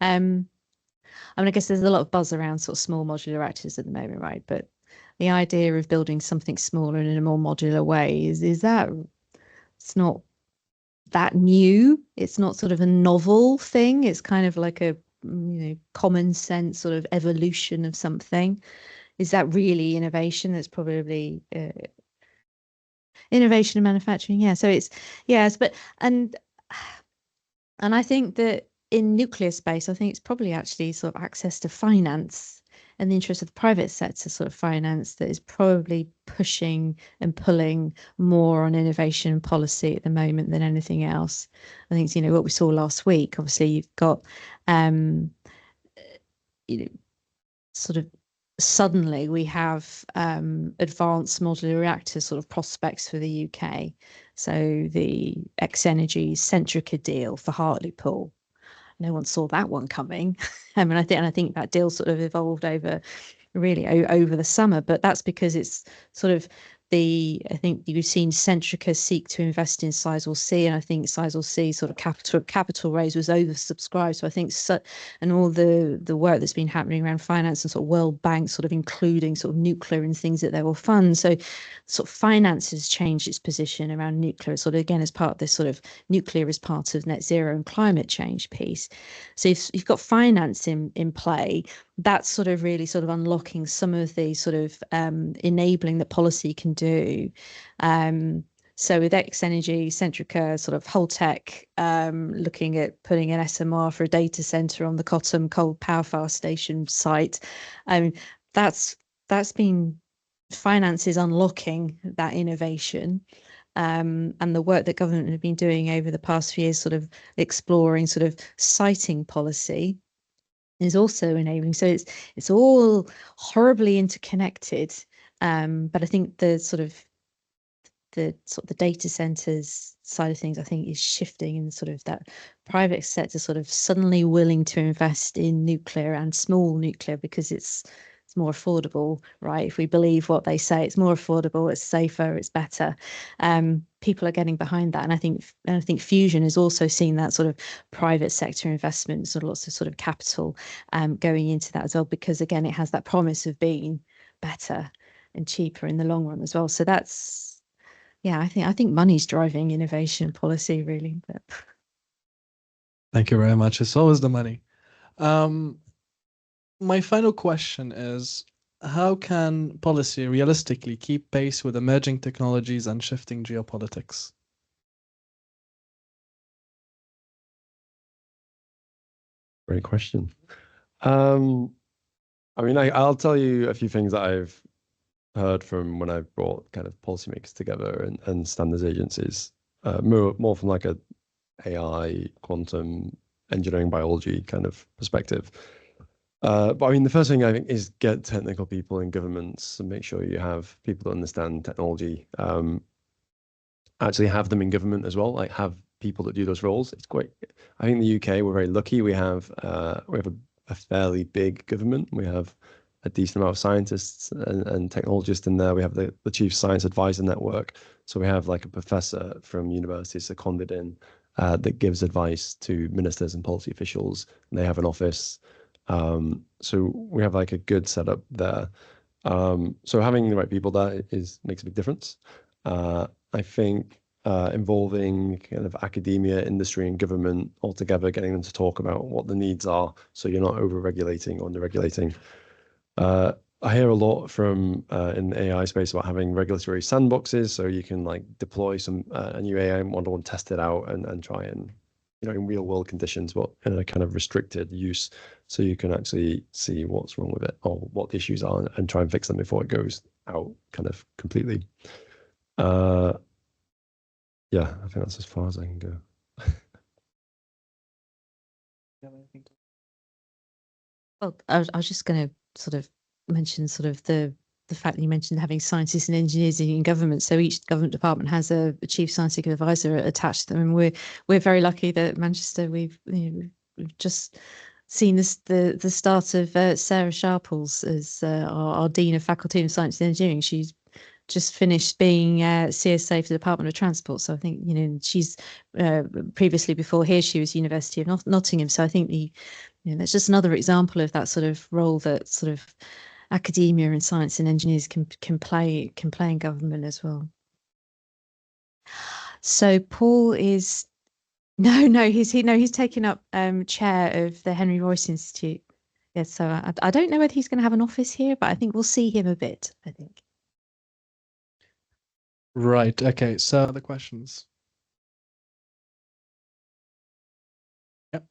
I mean, I guess there's a lot of buzz around sort of small modular reactors at the moment, right? But the idea of building something smaller and in a more modular way is that it's not that new. It's not sort of a novel thing. It's kind of like a common sense sort of evolution of something. Is that really innovation? That's probably innovation in manufacturing. Yeah. So it's but and I think that in nuclear space, I think it's probably actually sort of access to finance and the interest of the private sector sort of finance that is probably pushing and pulling more on innovation and policy at the moment than anything else. I think, what we saw last week, obviously you've got, sort of suddenly we have advanced modular reactor sort of prospects for the UK. So the X-Energy Centrica deal for Hartlepool. No one saw that one coming. I mean, I think that deal sort of evolved over the summer, but that's because it's sort of I think you've seen Centrica seek to invest in Sizewell C, and I think Sizewell C sort of capital raise was oversubscribed. So I think and all the work that's been happening around finance and sort of World Bank sort of including sort of nuclear and things that they will fund. So sort of finance has changed its position around nuclear, sort of again as part of this sort of nuclear as part of net zero and climate change piece. So if you've got finance in play, that's sort of really sort of unlocking some of the sort of enabling that policy can do. So with X-Energy, Centrica, sort of Holtec, looking at putting an SMR for a data center on the Cottam coal power fast station site, that's been finances unlocking that innovation. And the work that government have been doing over the past few years, sort of exploring sort of siting policy, is also enabling. So it's all horribly interconnected. But I think the data centers side of things, I think, is shifting in sort of that private sector sort of suddenly willing to invest in nuclear and small nuclear because it's more affordable, right? If we believe what they say, it's more affordable, it's safer, it's better. People are getting behind that, and I think fusion has also seen that sort of private sector investment, sort of lots of sort of capital going into that as well, because again, it has that promise of being better and cheaper in the long run as well. So that's, I think money's driving innovation policy really. But thank you very much. It's always the money. My final question is, how can policy realistically keep pace with emerging technologies and shifting geopolitics? Great question. I mean, I'll tell you a few things that I've heard from when I've brought kind of policymakers together and standards agencies, more from like a AI, quantum, engineering, biology kind of perspective. But I mean, the first thing I think is get technical people in governments and make sure you have people that understand technology. Actually have them in government as well, like have people that do those roles. It's quite, I think the UK, we're very lucky. We have a fairly big government. We have a decent amount of scientists and technologists in there. We have the Chief Science Advisor Network. So we have like a professor from university seconded in that gives advice to ministers and policy officials. And they have an office So we have like a good setup there. So having the right people there makes a big difference. I think involving kind of academia, industry, and government all together, getting them to talk about what the needs are, so you're not over-regulating or under-regulating. I hear a lot from in the AI space about having regulatory sandboxes, so you can like deploy a new AI model and test it out and try and, you know, in real world conditions, but in a kind of restricted use, so you can actually see what's wrong with it or what the issues are and try and fix them before it goes out kind of completely. Yeah, I think that's as far as I can go. Well, I was just going to sort of mention sort of the fact that you mentioned having scientists and engineers in government. So each government department has a chief scientific advisor attached to them, and we're very lucky that Manchester we've just seen the start of Sarah Sharples as our Dean of Faculty of Science and Engineering. She's just finished being CSA for the Department of Transport. So I think, you know, she's previously before here, she was University of Nottingham. So I think that's just another example of that sort of role that sort of academia and science and engineers can play in government as well. So Paul is he's taken up chair of the Henry Royce Institute. Yes, so I don't know whether he's going to have an office here, but I think we'll see him a bit, I think. Right. Okay. So other questions? Yep.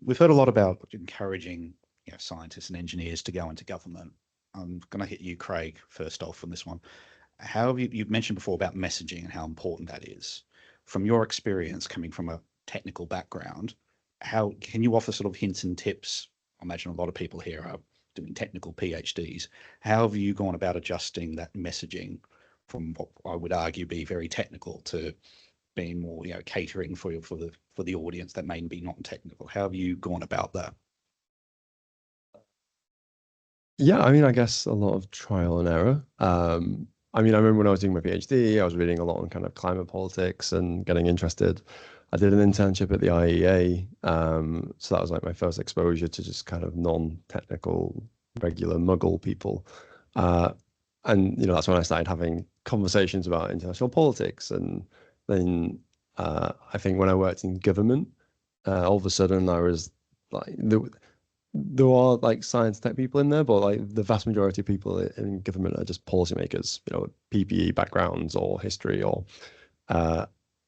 We've heard a lot about encouraging, you know, scientists and engineers to go into government. I'm going to hit you, Craig, first off on this one. How have you've mentioned before about messaging and how important that is. From your experience coming from a technical background, how can you offer sort of hints and tips? I imagine a lot of people here are doing technical PhDs. How have you gone about adjusting that messaging from what I would argue be very technical to being more, you know, catering for the audience that may be not technical? How have you gone about that? Yeah, I mean, I guess a lot of trial and error. I mean, I remember when I was doing my PhD, I was reading a lot on kind of climate politics and getting interested. I did an internship at the IEA, so that was like my first exposure to just kind of non-technical, regular muggle people. And, you know, that's when I started having conversations about international politics. And then I think when I worked in government, all of a sudden I was like, there are like science tech people in there, but like the vast majority of people in government are just policymakers, you know, PPE backgrounds or history or,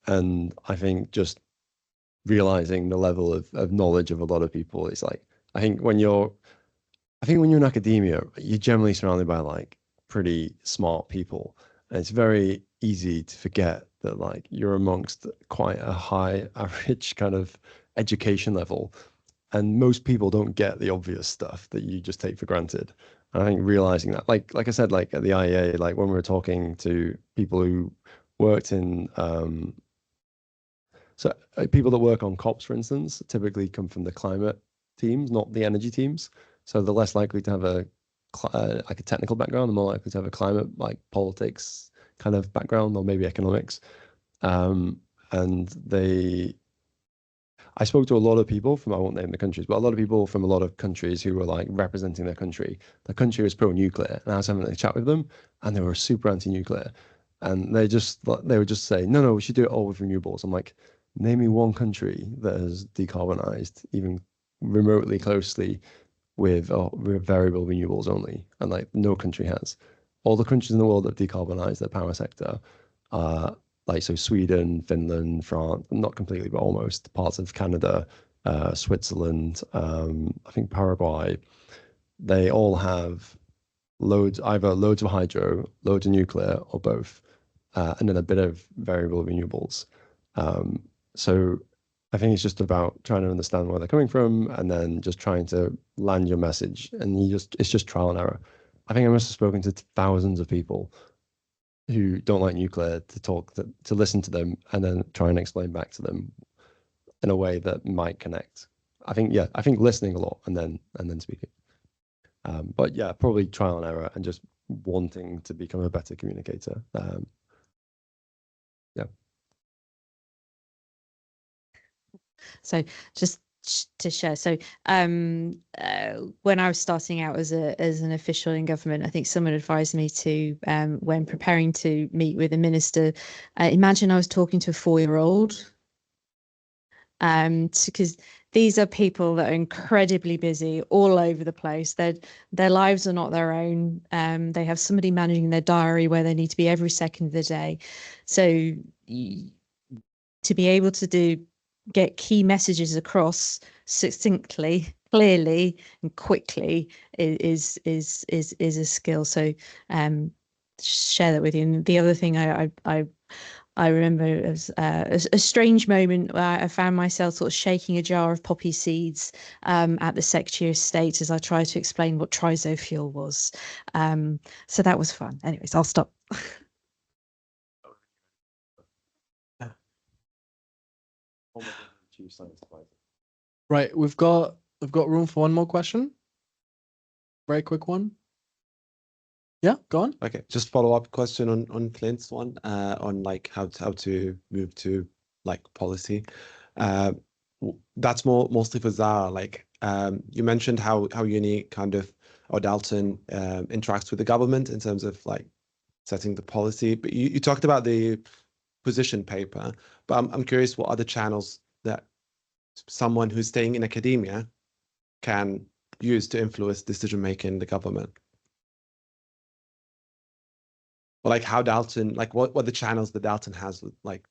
and I think just realizing the level of knowledge of a lot of people is like, I think when you're in academia, you're generally surrounded by like pretty smart people. And it's very easy to forget that like you're amongst quite a high average kind of education level. And most people don't get the obvious stuff that you just take for granted. And I think realizing that, like I said, like at the IEA, like when we were talking to people who worked in, people that work on COPs, for instance, typically come from the climate teams, not the energy teams. So they're less likely to have like a technical background, and more likely to have a climate, like politics kind of background, or maybe economics. And I spoke to a lot of people from, I won't name the countries, but a lot of people from a lot of countries who were like representing their country. The country was pro-nuclear, and I was having a chat with them, and they were super anti-nuclear. And they would just say, no, we should do it all with renewables. I'm like, name me one country that has decarbonized even remotely closely with variable renewables only. And like no country has. All the countries in the world that decarbonized their power sector are like, so Sweden, Finland, France, not completely, but almost, parts of Canada, Switzerland, I think Paraguay, they all have either loads of hydro, loads of nuclear, or both, and then a bit of variable renewables. So I think it's just about trying to understand where they're coming from and then just trying to land your message. And it's just trial and error. I think I must have spoken to thousands of people who don't like nuclear to listen to them and then try and explain back to them in a way that might connect. I think listening a lot and then speaking. But yeah, probably trial and error and just wanting to become a better communicator. Yeah. So just to share. So when I was starting out as an official in government, I think someone advised me to, when preparing to meet with a minister, imagine I was talking to a 4-year-old. Because these are people that are incredibly busy all over the place. Their lives are not their own. They have somebody managing their diary where they need to be every second of the day. So to be able to get key messages across succinctly, clearly, and quickly is a skill. So share that with you. And the other thing I remember as a strange moment where I found myself sort of shaking a jar of poppy seeds at the Secretary of State as I tried to explain what trisofuel was. So that was fun. Anyways, I'll stop. Right, we've got room for one more question. Very quick one. Yeah, go on. Okay, just follow-up question on Clint's one, on like how to move to like policy. That's mostly for Zara. Like you mentioned how uni kind of, or Dalton interacts with the government in terms of like setting the policy, but you talked about the position paper, but I'm curious what other channels that someone who's staying in academia can use to influence decision making in the government. Or like how Dalton, like what the channels that Dalton has with, like,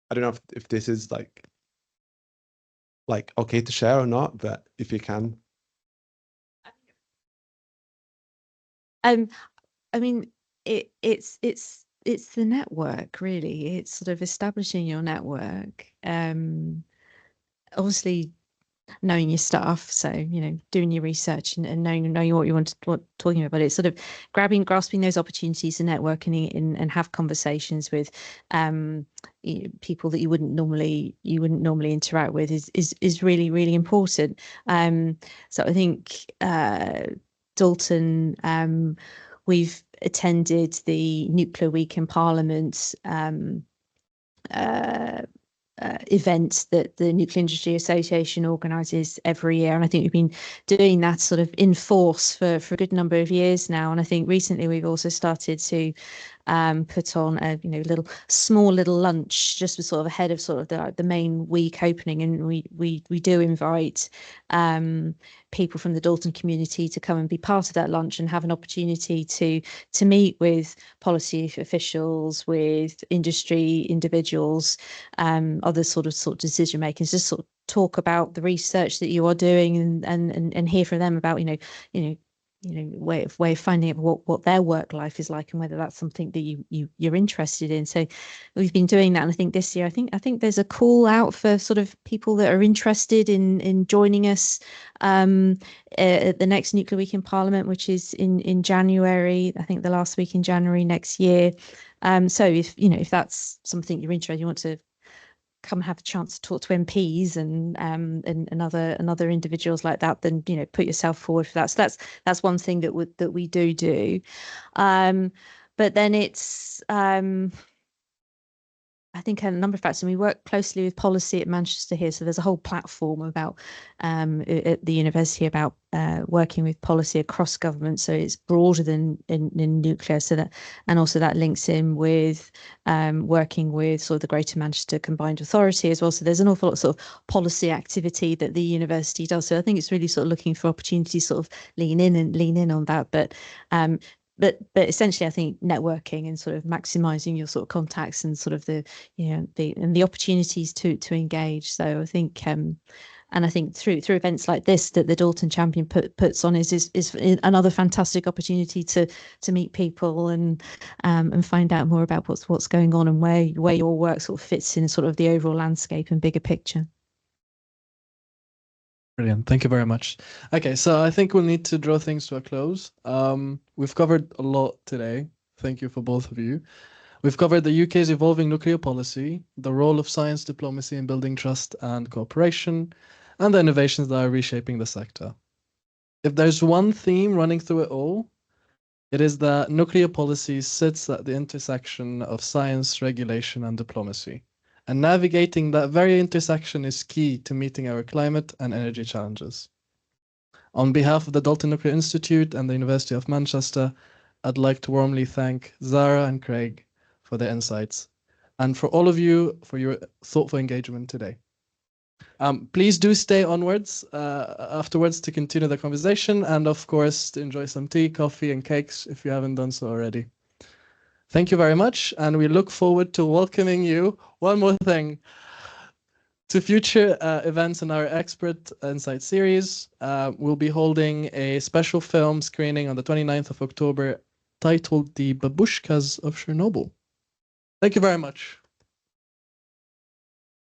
I don't know if this is like okay to share or not, but if you can. I mean, it's the network, really. It's sort of establishing your network. Obviously knowing your stuff, so doing your research and knowing what you want talking about, but it's sort of grasping those opportunities to network and have conversations with people that you wouldn't normally interact with is really, really important. So I think Dalton, we've attended the Nuclear Week in Parliament event that the Nuclear Industry Association organises every year, and I think we've been doing that sort of in force for a good number of years now. And I think recently we've also started to put on a small little lunch just sort of ahead of sort of the main week opening, and we do invite people from the Dalton community to come and be part of that lunch and have an opportunity to meet with policy officials, with industry individuals, other sort of decision makers, just sort of talk about the research that you are doing and hear from them about way of finding out what their work life is like and whether that's something that you're interested in. So we've been doing that, and I think this year I think there's a call out for sort of people that are interested in joining us at the next Nuclear Week in Parliament, which is in January. I think the last week in January next year. So if that's something you're interested, you want to come have a chance to talk to MPs and other individuals like that, then put yourself forward for that. So that's one thing that we do. But then it's I think a number of factors, and we work closely with policy at Manchester here. So there's a whole platform about at the university about working with policy across government. So it's broader than in nuclear. So that, and also that links in with working with sort of the Greater Manchester Combined Authority as well. So there's an awful lot of sort of policy activity that the university does. So I think it's really sort of looking for opportunities, sort of lean in on that. But essentially, I think networking and sort of maximizing your sort of contacts and sort of the opportunities to engage. So I think and I think through events like this that the Dalton Champion puts on is another fantastic opportunity to meet people and find out more about what's going on and where your work sort of fits in sort of the overall landscape and bigger picture. Brilliant. Thank you very much. Okay, so I think we'll need to draw things to a close. We've covered a lot today. Thank you for both of you. We've covered the UK's evolving nuclear policy, the role of science diplomacy in building trust and cooperation, and the innovations that are reshaping the sector. If there's one theme running through it all, it is that nuclear policy sits at the intersection of science, regulation, and diplomacy. And navigating that very intersection is key to meeting our climate and energy challenges. On behalf of the Dalton Nuclear Institute and the University of Manchester, I'd like to warmly thank Zara and Craig for their insights, and for all of you for your thoughtful engagement today. Please do stay onwards afterwards to continue the conversation, and of course to enjoy some tea, coffee, and cakes if you haven't done so already. Thank you very much, and we look forward to welcoming you, one more thing, to future events in our Expert Insight series. We'll be holding a special film screening on the 29th of October titled The Babushkas of Chernobyl. Thank you very much.